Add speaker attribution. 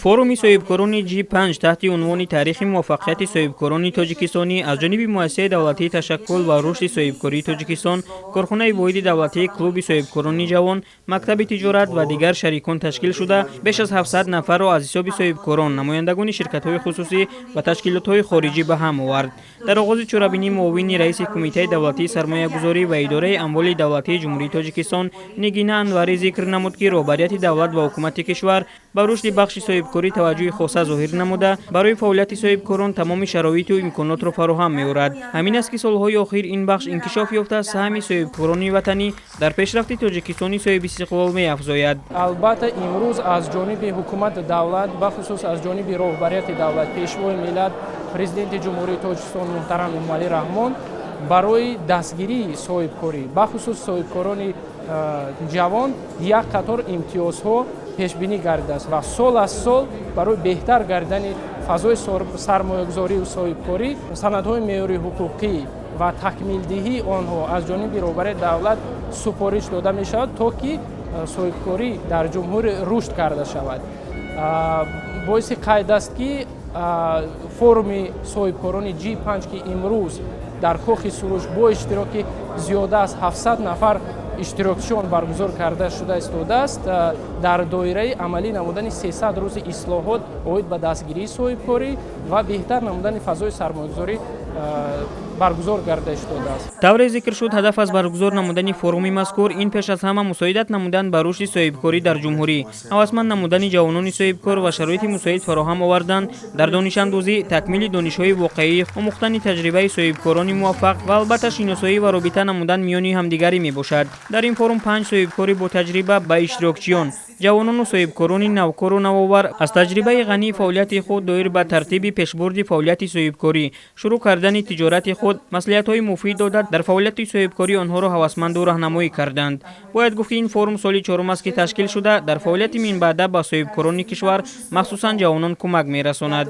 Speaker 1: форуми соҳибкорони G5 таҳти унвони таърихи муваффақияти соҳибкорони тоҷикистонӣ аз ҷониби муассисаи давлатии ташаккул ва рушди соҳибкории Тоҷикистон, корхонаи воҳиди давлатии клуби соҳибкорони ҷавон, мактаби тиҷорат ва дигар шарикон ташкил шуда, беш аз 700 нафарро аз ҳисоби соҳибкорон, намояндагони ширкатҳои хусусӣ ва ташкилотҳои хориҷӣ ба ҳам овард. Дар оғози чорабинӣ муовини раиси кумитаи давлатии сармоягузорӣ ва идораи амволи давлатии ҷумҳурии Тоҷикистон Нигина Анварӣ зикр намуд, ки роҳбарияти давлат ва ҳукумати кишвар ба рушди бахши соҳибкорӣ таваҷҷӯҳи хоса зоҳир намуда, барои фаъолияти соҳибкорон тамоми шароиту имконотро фароҳам меорад. Ҳамин аст ки солҳои охир ин бахш инкишоф ёфта саҳми соҳибкорони ватанӣ дар пешрафти Тоҷикистони соҳибистиқлол меафзояд.
Speaker 2: албатта имрӯз аз ҷониби ҳукумати давлат, бахусус аз ҷониби роҳбарияти давлат, пешвои миллат, президенти ҷумҳурии Тоҷикистон муҳтарам Эмомалӣ Раҳмон барои дастгирии соҳибкорӣ, бахусус соҳибкорони ҷавон, як қатор имтиёзҳо пешбинӣ гардидааст ва сол аз сол барои беҳтар гардидани фазои сармоягузорию соҳибкорӣ санадҳои меъёрии ҳуқуқӣ ва такмилдиҳии онҳо аз ҷониби роҳбарияти давлат супориш дода мешавад, то ки соҳибкорӣ дар ҷумҳурӣ рушд карда шавад. боиси қайд аст ки форуми соҳибкорони G5 ки имрӯз дар Хохи Суруш бо иштироки зиёда аз 700 нафар иштирокчиён баргузор карда шуда истодааст, дар доираи амалӣ намудани 300 рӯзи ислоҳот оид ба дастгирии соҳибкорӣ ва беҳтар намудани фазои сармоягузорӣ баргузор гарда иштодааст.
Speaker 1: тавре зикр шуд, ҳадаф аз баргузор намудани форуми мазкур ин пеш аз ҳама мусоидат намудан ба рушди соҳибкорӣ дар ҷумҳурӣ, ҳавасманд намудани ҷавонони соҳибкор ва шароити мусоид фароҳам овардан, дар донишандозӣ, такмили донишҳои воқеӣ, омӯхтани таҷрибаи соҳибкорони муваффақ ва албатта шиносоӣ ва робита намудан миёни ҳамдигарӣ мебошад. Дар ин форум 5 соҳибкори бо таҷриба ба иштирокчиён, ҷавонону соҳибкорони навкору навовар аз таҷрибаи ғании фаъолияти худ доир ба тартиби пешбурди фаъолияти соҳибкорӣ, шурӯъ кардани тиҷорати худ, маслиҳатҳои муфид дода дар фаъолияти соҳибкорӣ онҳоро ҳавасманду раҳнамоӣ карданд. Бояд гуфт ки ин форум соли чорум аст ки ташкил шуда дар фаъолияти минбаъда ба соҳибкорони кишвар, махсусан ҷавонон кӯмак мерасонад.